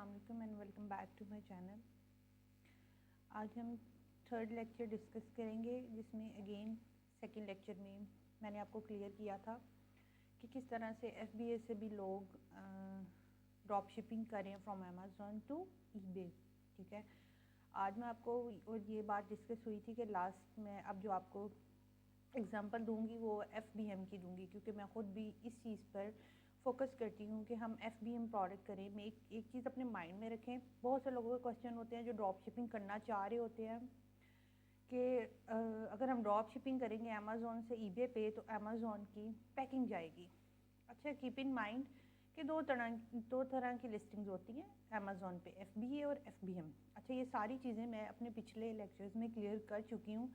अस्सलाम वालेकुम and welcome back to my channel. आज हम थर्ड लेक्चर डिस्कस करेंगे, जिसमें अगेन सेकंड लेक्चर में मैंने आपको क्लियर किया था कि किस तरह से FBA से भी लोग ड्रॉप शिपिंग करें फ्रॉम अमेज़ॉन टू ईबे। ठीक है, आज मैं आपको और ये बात डिस्कस हुई थी कि लास्ट में अब जो आपको एग्जांपल दूंगी वो FBM की दूंगी, क्योंकि मैं ख़ुद भी इस चीज़ पर फोकस करती हूँ कि हम FBM प्रोडक्ट करें। मैं एक चीज़ अपने माइंड में रखें। बहुत से लोगों के क्वेश्चन होते हैं जो ड्रॉप शिपिंग करना चाह रहे होते हैं कि अगर हम ड्रॉप शिपिंग करेंगे अमेज़ॉन से ईबे पे तो अमेज़ॉन की पैकिंग जाएगी। अच्छा, कीप इन माइंड कि दो तरह की लिस्टिंग्स होती हैं अमेज़ॉन पे, FBA और FBM। अच्छा, ये सारी चीज़ें मैं अपने पिछले लेक्चर्स में क्लियर कर चुकी हूँ,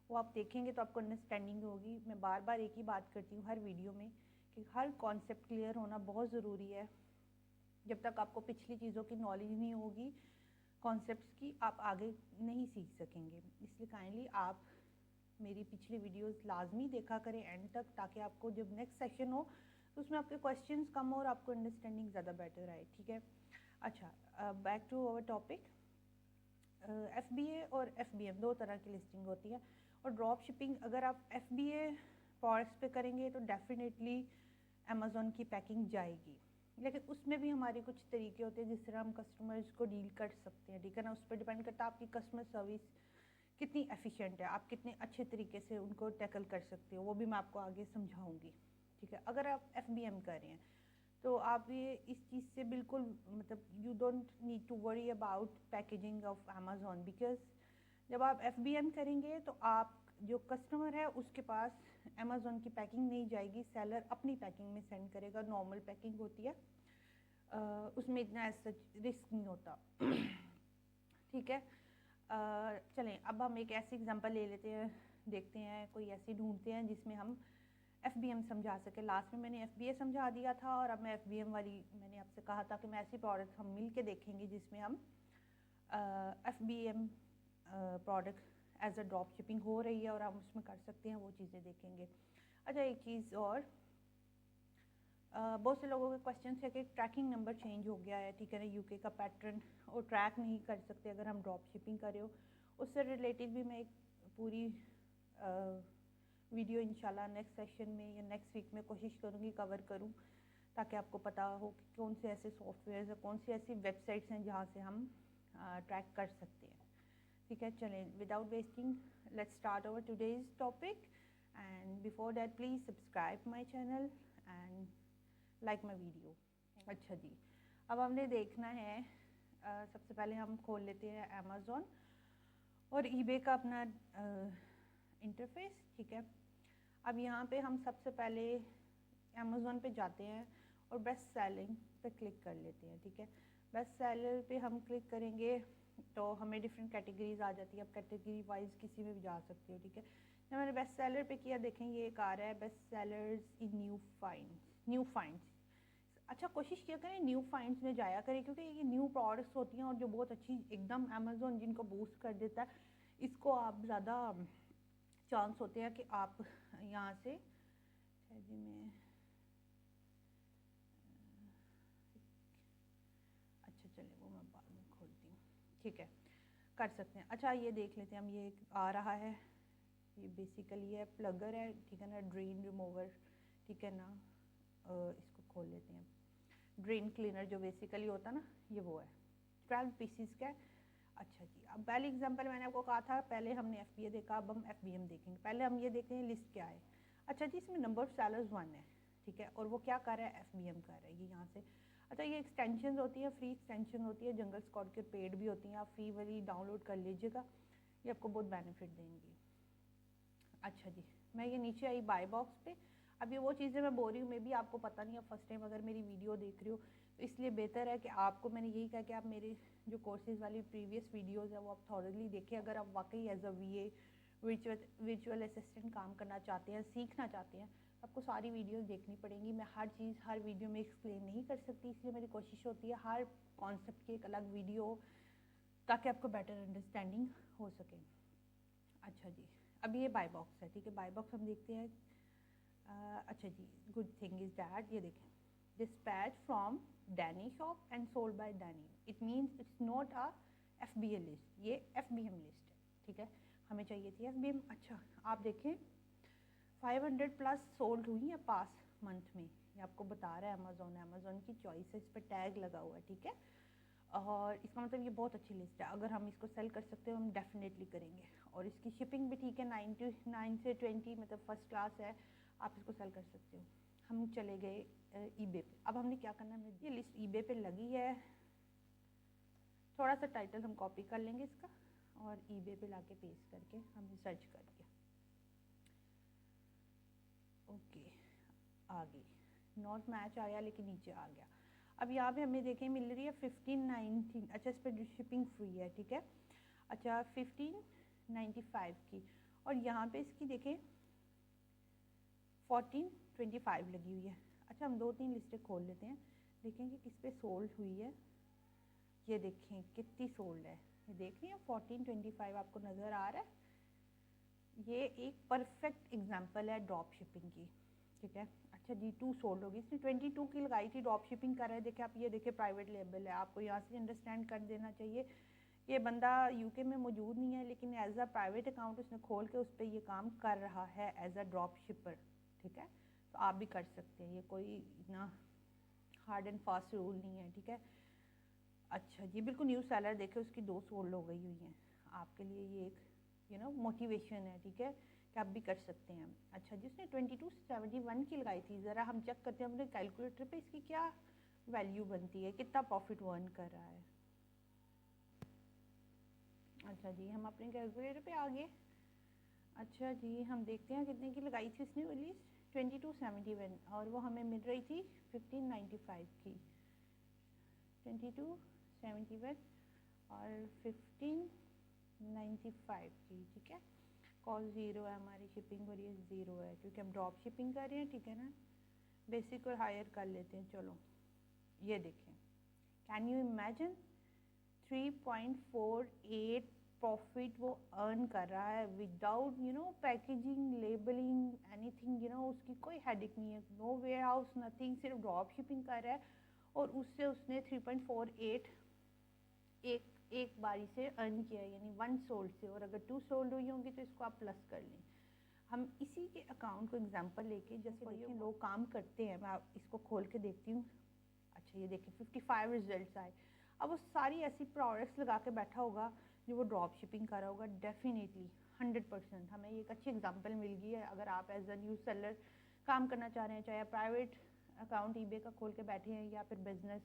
वो आप देखेंगे तो आपको अंडरस्टैंडिंग होगी। मैं बार बार एक ही बात करती हूँ हर वीडियो में कि हर कॉन्सेप्ट क्लियर होना बहुत ज़रूरी है। जब तक आपको पिछली चीज़ों की नॉलेज नहीं होगी, कॉन्सेप्ट्स की, आप आगे नहीं सीख सकेंगे। इसलिए काइंडली आप मेरी पिछली वीडियोस लाजमी देखा करें एंड तक, ताकि आपको जब नेक्स्ट सेशन हो तो उसमें आपके क्वेश्चंस कम हो और आपको अंडरस्टैंडिंग ज़्यादा बेटर आए। ठीक है, अच्छा, back to our topic. FBA और FBM दो तरह की लिस्टिंग होती है, और ड्रॉप शिपिंग अगर आप FBA प्रोडक्ट्स पे करेंगे तो डेफिनेटली अमेज़ॉन की पैकिंग जाएगी, लेकिन उसमें भी हमारे कुछ तरीके होते हैं जिस तरह हम कस्टमर्स को डील कर सकते हैं। ठीक है ना, उस पर डिपेंड करता है आपकी कस्टमर सर्विस कितनी एफिशिएंट है, आप कितने अच्छे तरीके से उनको टैकल कर सकते हो, वो भी मैं आपको आगे समझाऊंगी। ठीक है, अगर आप FBM कर रहे हैं तो आप ये इस चीज़ से बिल्कुल मतलब you don't need to worry about packaging of Amazon, because जब आप FBM करेंगे तो आप जो कस्टमर है उसके पास अमेज़ॉन की पैकिंग नहीं जाएगी, सेलर अपनी पैकिंग में सेंड करेगा। नॉर्मल पैकिंग होती है, उसमें इतना ऐसा रिस्क नहीं होता। ठीक है, चलें अब हम एक ऐसी एग्जांपल ले लेते हैं, देखते हैं कोई ऐसी ढूंढते हैं जिसमें हम FBM समझा सके। लास्ट में मैंने FBA समझा दिया था और अब मैं FBM वाली, मैंने आपसे कहा था कि मैं ऐसी प्रोडक्ट हम मिल के देखेंगे जिसमें हम FBM product as a drop shipping हो रही है और हम उसमें कर सकते हैं, वो चीज़ें देखेंगे। अच्छा, एक चीज़ और, बहुत से लोगों के क्वेश्चन है कि ट्रैकिंग नंबर चेंज हो गया है। ठीक है ना, UK का पैटर्न और ट्रैक नहीं कर सकते अगर हम ड्रॉप शिपिंग कर रहे हो। उससे रिलेटेड भी मैं एक पूरी वीडियो इंशाल्लाह नेक्स्ट सेशन में या नेक्स्ट वीक में कोशिश करूँगी कवर करूँ, ताकि आपको पता हो कि कौन से ऐसे सॉफ्टवेयर या कौन सी ऐसी वेबसाइट्स हैं जहाँ से हम ट्रैक कर सकते हैं। ठीक है, चलें without wasting let's start our today's topic, and before that please subscribe my channel and like my video. अच्छा जी, अब हमने देखना है, सबसे पहले हम खोल लेते हैं अमेज़ॉन और ईबे का अपना इंटरफेस। ठीक है, अब यहाँ पे हम सबसे पहले अमेज़ॉन पे जाते हैं और बेस्ट सेलिंग पे क्लिक कर लेते हैं। ठीक है, बेस्ट सेलर पे हम क्लिक करेंगे तो हमें डिफरेंट कैटेगरीज आ जाती है, आप कैटेगरी वाइज किसी में भी जा सकते हो। ठीक है, जब मैंने बेस्ट सेलर पे किया, देखें ये एक आ रहा है बेस्ट सेलर्स इन न्यू फाइंड्स। अच्छा, कोशिश किया करें न्यू फाइंड्स में जाया करें, क्योंकि ये न्यू प्रोडक्ट्स होती हैं और जो बहुत अच्छी एकदम अमेज़ॉन जिनको बूस्ट कर देता है, इसको आप ज़्यादा चांस होते हैं कि आप यहाँ से जी में अच्छा चलिए वो मैं बाद में खोलती हूँ। ठीक है, कर सकते हैं। अच्छा, ये देख लेते हैं हम, ये आ रहा है, ये बेसिकली है प्लगर है। ठीक है ना, ड्रेन रिमूवर। ठीक है ना, इसको खोल लेते हैं। ड्रेन क्लीनर जो बेसिकली होता है ना, ये वो है, 12 पीसीस का है। अच्छा जी, अब पहले एग्जांपल मैंने आपको कहा था, पहले हमने FBA देखा, अब हम FBM देखेंगे। पहले हम ये देखते हैं लिस्ट क्या है। अच्छा जी, इसमें नंबर ऑफ सेलर्स 1 है। ठीक है, और वो क्या कर रहा है, FBM कर रहा है, ये यहाँ से। अच्छा, ये एक्सटेंशन होती है, फ्री एक्सटेंशन होती है, जंगल स्क्वाड के पेड भी होती हैं, आप फ्री वाली डाउनलोड कर लीजिएगा, ये आपको बहुत बेनिफिट देंगी। अच्छा जी, मैं ये नीचे आई बाय बॉक्स पे। अब ये वो चीज़ें मैं बोल रही हूँ, मे भी आपको पता नहीं है, फर्स्ट टाइम अगर मेरी वीडियो देख रहे हो, तो इसलिए बेहतर है कि आपको, मैंने यही कहा कि आप मेरे जो कोर्सेज वाली प्रीवियस वीडियोज़ है वो आप थॉरली देखें। अगर आप वाकई as a VA virtual assistant काम करना चाहते हैं, सीखना चाहते हैं, तो आपको सारी वीडियोज़ देखनी पड़ेंगी। मैं हर चीज़ हर वीडियो में एक्सप्लेन नहीं कर सकती, इसलिए मेरी कोशिश होती है हर कॉन्सेप्ट की एक अलग वीडियो, ताकि आपको बेटर अंडरस्टैंडिंग हो सके। अच्छा जी, अब ये बाय बॉक्स है। ठीक है, बाय बॉक्स हम देखते हैं। अच्छा जी, गुड थिंग इज़ दैट, ये देखें, dispatched from Danny shop and sold by Danny. It means it's not a FBA list, ये FBM लिस्ट है, ठीक है। हमें चाहिए थी FBM। अच्छा आप देखें 500 प्लस सोल्ड हुई है पास मंथ में, ये आपको बता रहा है अमेज़ोन की चॉइस है, इस पर टैग लगा हुआ है, ठीक है। और इसका मतलब ये बहुत अच्छी लिस्ट है, अगर हम इसको सेल कर सकते हो हम डेफिनेटली करेंगे। और इसकी शिपिंग भी ठीक है, 9 से 20 मतलब फर्स्ट क्लास है, आप इसको सेल कर सकते हो। हम चले गए ईबे पे। अब हमने क्या करना है, ये लिस्ट ईबे पे लगी है, थोड़ा सा टाइटल हम कॉपी कर लेंगे इसका और ईबे पे लाके पेस्ट करके हमने सर्च कर दिया। ओके आ गई, नॉट मैच आया लेकिन नीचे आ गया। अब यहाँ पे हमें देखें मिल रही है 1519। अच्छा इस पर शिपिंग फ्री है, ठीक है। अच्छा 1595 की, और यहाँ पे इसकी देखें 1425 लगी हुई है। अच्छा हम 2-3 लिस्टें खोल लेते हैं, देखेंगे किस पे सोल्ड हुई है। ये देखें कितनी सोल्ड है, ये देख रही हैं 1425 आपको नज़र आ रहा है। ये एक परफेक्ट एग्जांपल है ड्रॉप शिपिंग की, ठीक है। अच्छा जी 2 सोल्ड होगी, इसने 22 की लगाई थी, ड्रॉप शिपिंग कर रहे हैं। देखिए आप ये देखिए प्राइवेट लेबल है, आपको यहाँ से अंडरस्टैंड कर देना चाहिए। ये बंदा यूके में मौजूद नहीं है लेकिन एज अ प्राइवेट अकाउंट उसने खोल के उस पर ये काम कर रहा है एज अ ड्रॉप शिपर, ठीक है। तो आप भी कर सकते हैं, ये कोई इतना हार्ड एंड फास्ट रूल नहीं है, ठीक है। अच्छा जी बिल्कुल न्यू सेलर देखे उसकी 2 सोल्ड हो गई हुई हैं, आपके लिए ये एक मोटिवेशन है, ठीक है, कि आप भी कर सकते हैं। अच्छा जिसने 2271 की लगाई थी, ज़रा हम चेक करते हैं अपने कैलकुलेटर पे इसकी क्या वैल्यू बनती है, कितना प्रॉफिट अर्न कर रहा है। अच्छा जी हम अपने कैलकुलेटर पे आ गए। अच्छा जी हम देखते हैं कितने की लगाई थी इसने लिस्ट, 2271, और वो हमें मिल रही थी 1595 की। 2271 और 1595 की, ठीक है। कॉस्ट 0 है, हमारी शिपिंग हो रही है 0 है क्योंकि हम ड्रॉप शिपिंग कर रहे हैं, ठीक है ना। बेसिक और हायर कर लेते हैं, चलो ये देखें, कैन यू इमेजिन 3.48 प्रॉफिट वो अर्न कर रहा है विदाउट पैकेजिंग लेबलिंग एनीथिंग, उसकी कोई हेडिक नहीं है, नो वेयर हाउस नथिंग, सिर्फ ड्रॉप शिपिंग कर रहा है और उससे उसने 3.48 एक बारी से अर्न किया, यानी 1 सोल्ड से। और अगर 2 सोल्ड हुई होंगी तो इसको आप प्लस कर लें। हम इसी के अकाउंट को एग्जांपल लेके जैसे देखें लोग काम करते हैं, मैं इसको खोल के देखती हूँ। अच्छा ये देखें 55 रिजल्ट्स आए। अब वो सारी ऐसी प्रोडक्ट्स लगा के बैठा होगा जो वो ड्रॉप शिपिंग कर रहा होगा, डेफिनेटली 100% हमें एक अच्छी एग्जांपल मिल गई है। अगर आप एज अ न्यू सेलर काम करना चाह रहे हैं, चाहे प्राइवेट अकाउंट ईबे का खोल के बैठे हैं या फिर बिजनेस,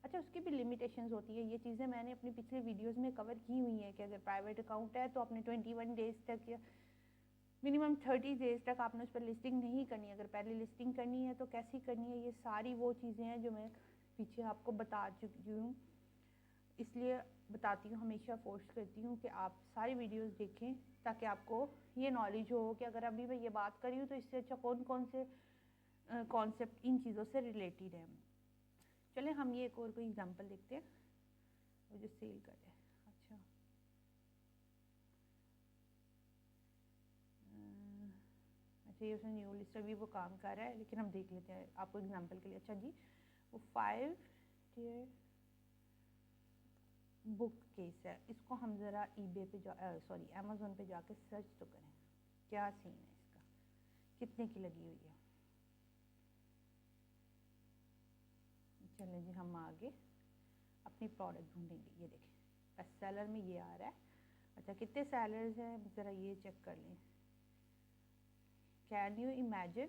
अच्छा उसकी भी लिमिटेशंस होती है। ये चीज़ें मैंने अपनी पिछले वीडियोस में कवर की हुई हैं कि अगर प्राइवेट अकाउंट है तो अपने 21 डेज़ तक या मिनिमम 30 डेज़ तक आपने उस पर लिस्टिंग नहीं करनी है। अगर पहले लिस्टिंग करनी है तो कैसी करनी है, ये सारी वो चीज़ें हैं जो मैं पीछे आपको बता चुकी हूँ। इसलिए बताती हूँ, हमेशा फोर्स करती हूँ कि आप सारी वीडियोस देखें ताकि आपको ये नॉलेज हो कि अगर अभी मैं ये बात करी हूँ तो इससे अच्छा कौन कौन से कॉन्सेप्ट इन चीज़ों से रिलेटेड है। चलें हम ये एक और कोई एग्जांपल देखते हैं वो जो सेल करे। अच्छा अच्छा ये उसने न्यू लिस्ट अभी वो काम कर रहा है लेकिन हम देख लेते हैं आपको एग्जांपल के लिए। अच्छा जी वो 5 टियर बुक केस है, इसको हम ज़रा ईबे पे सॉरी अमेज़ोन पे जाके सर्च तो करें क्या सीन है इसका, कितने की लगी हुई है। चलें जी हम आगे अपनी प्रोडक्ट ढूंढेंगे। ये देखें बेस्ट सेलर में ये आ रहा है। अच्छा कितने सेलर्स हैं ज़रा ये चेक कर लें, कैन यू इमेजिन,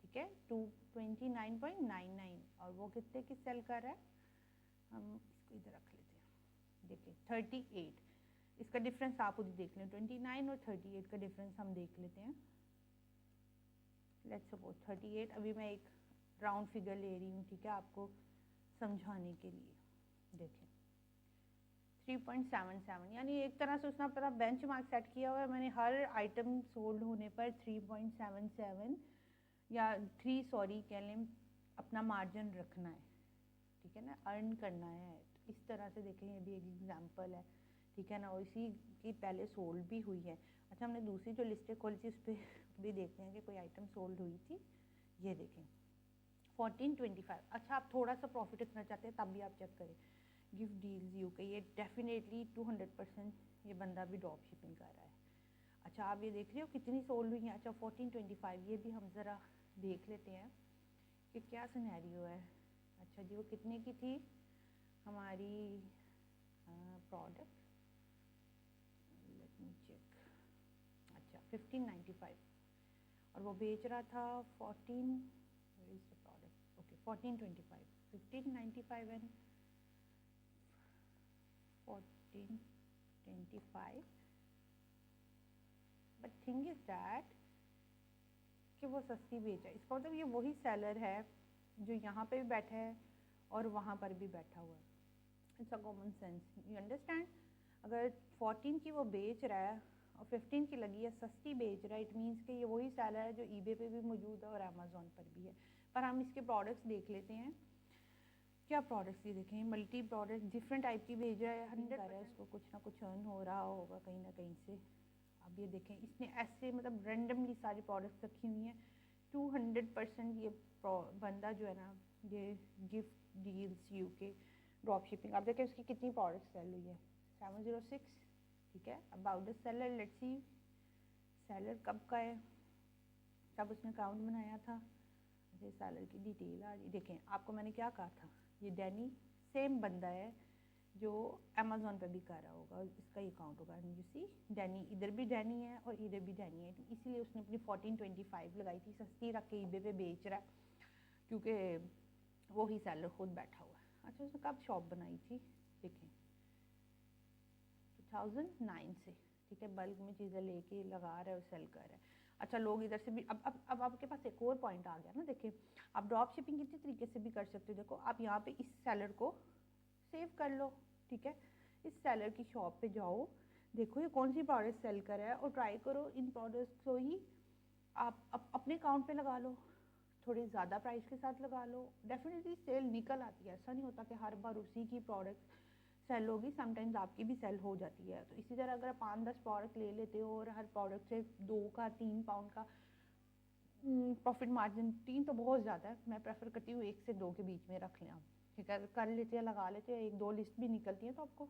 ठीक है 229.99, और वो कितने की सेल कर रहा है। हम इसको इधर रख लेते हैं, देखिए 38, इसका डिफरेंस आप खुद देख लें, 29 और 38 का डिफरेंस हम देख लेते हैं। लेट्स सपोज 38, अभी मैं एक राउंड फिगर ले रही हूँ, ठीक है, आपको समझाने के लिए। देखें 3.77, यानी एक तरह से उसने अपना बेंच मार्क सेट किया हुआ है। मैंने हर आइटम सोल्ड होने पर 3.77 या 3 सॉरी कह लें अपना मार्जिन रखना है, ठीक है ना, अर्न करना है। इस तरह से देखें ये भी एक एग्जांपल है, ठीक है ना, और इसी की पहले सोल्ड भी हुई है। अच्छा हमने दूसरी जो लिस्टें खोली थी उस पर भी देखते हैं कि कोई आइटम सोल्ड हुई थी। ये देखें 1425। अच्छा, आप थोड़ा सा प्रॉफिट रखना चाहते हैं तब भी आप चेक करें गिफ्ट डील्स यूके, ये डेफिनेटली 200% ये बंदा भी ड्रॉप शिपिंग कर रहा है। अच्छा, आप ये देख रहे हो कितनी सोल्ड हुई है। अच्छा 1425 ये भी हम ज़रा देख लेते हैं कि क्या सिनेरियो है। अच्छा जी, वो कितने की थी हमारी प्रोडक्ट, लेट मी चेक। अच्छा 1595 और वो बेच रहा था 14, where is the product, okay 1425, 1595 and 1425। But thing is that कि वो सस्ती बेचा है, इसका मतलब ये वही सेलर है जो यहाँ पे भी बैठा है और वहाँ पर भी बैठा हुआ है। It's a common sense, you understand. अगर 14 की वो बेच रहा है और 15 की लगी है, सस्ती बेच रहा है, इट मीन्स कि ये वही सेलर है जो ईबे पे भी मौजूद है और अमेज़ॉन पर भी है। पर हम इसके प्रोडक्ट्स देख लेते हैं, क्या प्रोडक्ट्स ये देखें, मल्टी प्रोडक्ट डिफरेंट टाइप की भेज रहा है, 100% इसको कुछ ना कुछ अर्न हो रहा होगा कहीं ना कहीं से। अब ये देखें इसने ऐसे मतलब रेंडमली सारी प्रोडक्ट्स रखी हुई हैं। 200% ये बंदा जो है ना, ये gift deals UK drop shipping, आप देखें उसकी कितनी प्रोडक्ट्स सेल हुई है, 706। ठीक है, about the seller, let's see seller कब का है, तब उसने अकाउंट बनाया था। ये सेलर की डिटेल आ रही, देखें आपको मैंने क्या कहा था, ये डैनी सेम बंदा है जो अमेज़ॉन पे भी कर रहा होगा, इसका ही अकाउंट होगा। यू सी डैनी, इधर भी डैनी है और इधर भी डैनी है, तो इसीलिए उसने अपनी 1425 लगाई थी, सस्ती रख के ईबे पे बेच रहा है क्योंकि वो ही सेलर खुद बैठा हुआ है। अच्छा, उसने कब शॉप बनाई थी, देखें 2009 से। ठीक है, बल्क में चीज़ें लेके लगा रहा है और सेल कर रहा है। अच्छा, लोग इधर से भी अब आपके पास एक और पॉइंट आ गया ना। देखिए आप ड्रॉप शिपिंग किसी तरीके से भी कर सकते हो। देखो आप यहाँ पे इस सेलर को सेव कर लो, ठीक है, इस सेलर की शॉप पे जाओ, देखो ये कौन सी प्रोडक्ट सेल कर रहा है और ट्राई करो इन प्रोडक्ट्स को ही आप अपने अकाउंट पे लगा लो, थोड़ी ज़्यादा प्राइस के साथ लगा लो, डेफिनेटली सेल निकल आती है। ऐसा नहीं होता कि हर बार उसी की प्रोडक्ट सेल होगी, समटाइम्स आपकी भी सेल हो जाती है। तो इसी तरह अगर 5-10 प्रोडक्ट ले लेते हो और हर प्रोडक्ट से 2 का 3 पाउंड का प्रॉफिट मार्जिन, 3 तो बहुत ज़्यादा है, मैं प्रेफर करती हूँ 1 से 2 के बीच में रख लें आप। ठीक है, कर लेते हैं, लगा लेते हैं, 1-2 लिस्ट भी निकलती है तो आपको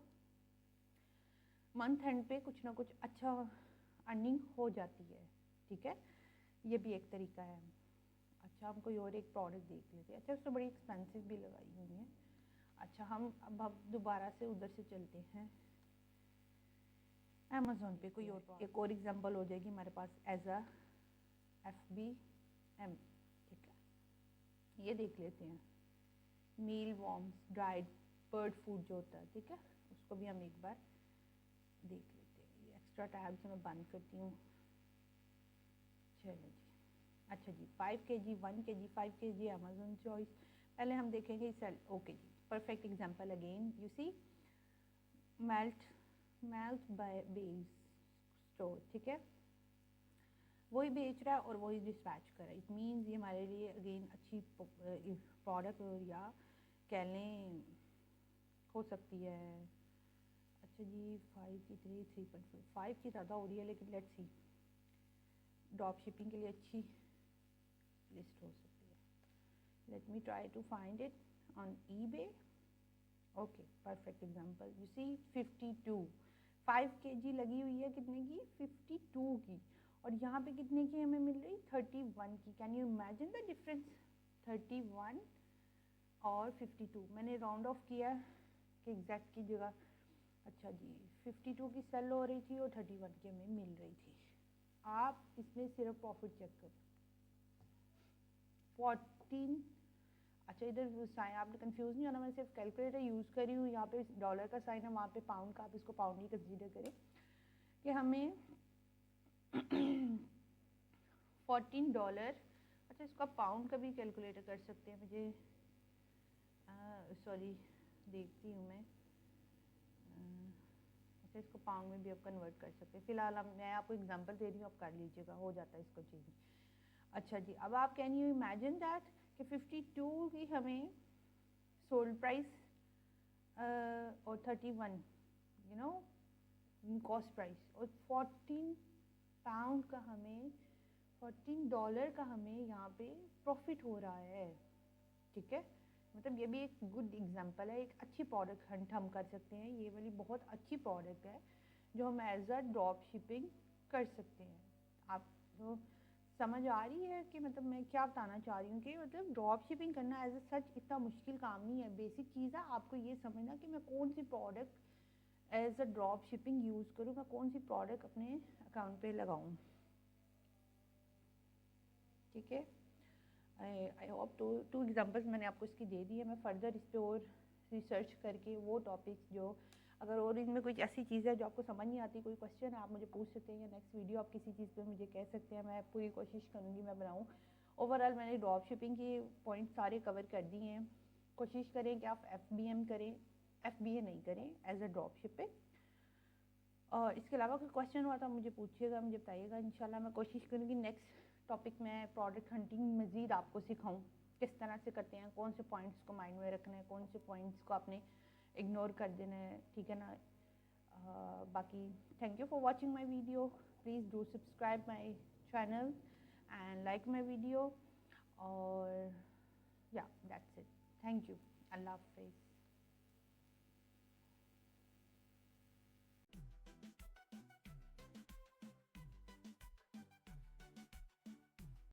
मंथ एंड पे कुछ ना कुछ अच्छा अर्निंग हो जाती है। ठीक है, ये भी एक तरीका है। अच्छा, हम कोई और एक प्रोडक्ट देख लेते हैं। अच्छा, उसको बड़ी एक्सपेंसिव भी लगाई हुई है। अच्छा, हम दोबारा से उधर से चलते हैं अमेज़ॉन पे, कोई और एक और एग्जांपल हो जाएगी हमारे पास एज अ FBM। ठीक है, ये देख लेते हैं, मील वॉर्म्स ड्राइड बर्ड फूड जो होता है, ठीक है, उसको भी हम एक बार देख लेते हैं। ये एक्स्ट्रा टैब से मैं बंद करती हूँ। चलो जी, अच्छा जी, 5 kg 1 kg 5 kg Amazon choice. पहले हम देखेंगे सेल, ओके जी, perfect example again, you see melt by bells store. ठीक है, वही बेच रहा है और वही डिस्पैच कर रहा है। इट मीन्स ये हमारे लिए अगेन अच्छी प्रोडक्ट या कह लें हो सकती है। अच्छा जी, 5 की 3.4 5 की ज़्यादा हो रही है, लेकिन लेट्स सी ड्रॉप शिपिंग के लिए अच्छी लिस्ट हो सकती है। Let me try to find it on eBay. Okay, perfect example, you see 52 5 kg लगी हुई है, कितने की, 52 की, और यहाँ पे कितने की हमें मिल रही, 31 की। Can you imagine the difference, 31 और 52। मैंने राउंड ऑफ किया कि एग्जैक्ट की जगह। अच्छा जी, 52 की सेल हो रही थी और 31 की हमें मिल रही थी। आप इसमें सिर्फ प्रॉफिट चेक करो, 14। अच्छा, इधर साइन आपने कंफ्यूज नहीं होना, मैं सिर्फ कैलकुलेटर यूज़ करी हूँ, यहाँ पे डॉलर का साइन है, वहाँ पे पाउंड का, आप इसको पाउंड ही कंसीडर करें कि हमें $14। अच्छा, इसको आप पाउंड का भी कैलकुलेटर कर सकते हैं, मुझे सॉरी देखती हूँ मैं। अच्छा, इसको पाउंड में भी आप कन्वर्ट कर सकते हैं। फिलहाल मैं आपको एग्जांपल दे रही हूँ, आप कर लीजिएगा, हो जाता है इसको चेंज। अच्छा जी, अब आप कैन यू इमेजिन दैट कि 52 की हमें सोल्ड प्राइस और 31 यू नो कॉस्ट प्राइस, और 14 पाउंड का हमें $14 का हमें यहाँ पे प्रॉफिट हो रहा है। ठीक है, मतलब ये भी एक गुड एग्जांपल है, एक अच्छी प्रोडक्ट हंट हम कर सकते हैं। ये वाली बहुत अच्छी प्रोडक्ट है जो हम एज अ ड्रॉप शिपिंग कर सकते हैं। आपको समझ आ रही है कि मतलब मैं क्या बताना चाह रही हूँ कि मतलब ड्रॉप शिपिंग करना एज अ सच इतना मुश्किल काम नहीं है। बेसिक चीज़ है आपको ये समझना कि मैं कौन सी product as a drop shipping use करूँ, मैं कौन सी प्रोडक्ट अपने अकाउंट पे लगाऊँ। ठीक है, आई होप टू एग्जांपल्स मैंने आपको इसकी दे दी है। मैं फर्दर इस पर और रिसर्च करके वो टॉपिक्स जो अगर और इनमें कोई ऐसी चीज़ है जो आपको समझ नहीं आती, कोई क्वेश्चन है, आप मुझे पूछ सकते हैं, या नेक्स्ट वीडियो आप किसी चीज़ पे मुझे कह सकते हैं। मैं पूरी कोशिश करूँगी मैं बनाऊँ। ओवरऑल मैंने ड्रॉप शिपिंग के पॉइंट सारे कवर कर दिए हैं। कोशिश करें कि आप FBM करें, FBA नहीं करें एज अ ड्रॉप शिपिंग। और इसके अलावा कोई क्वेश्चन हुआ तो मुझे पूछिएगा, मुझे बताइएगा। इंशाल्लाह मैं कोशिश करूँगी नेक्स्ट टॉपिक में प्रोडक्ट हंटिंग मज़ीद आपको सिखाऊँ किस तरह से करते हैं, कौन से पॉइंट्स को माइंड में रखना है, कौन से पॉइंट्स को आपने इग्नोर कर देना है। ठीक है ना। बाकी thank you for watching my video. Please do subscribe my channel and like my video. और या दैट्स इट। Thank you. अल्लाह हाफिज़।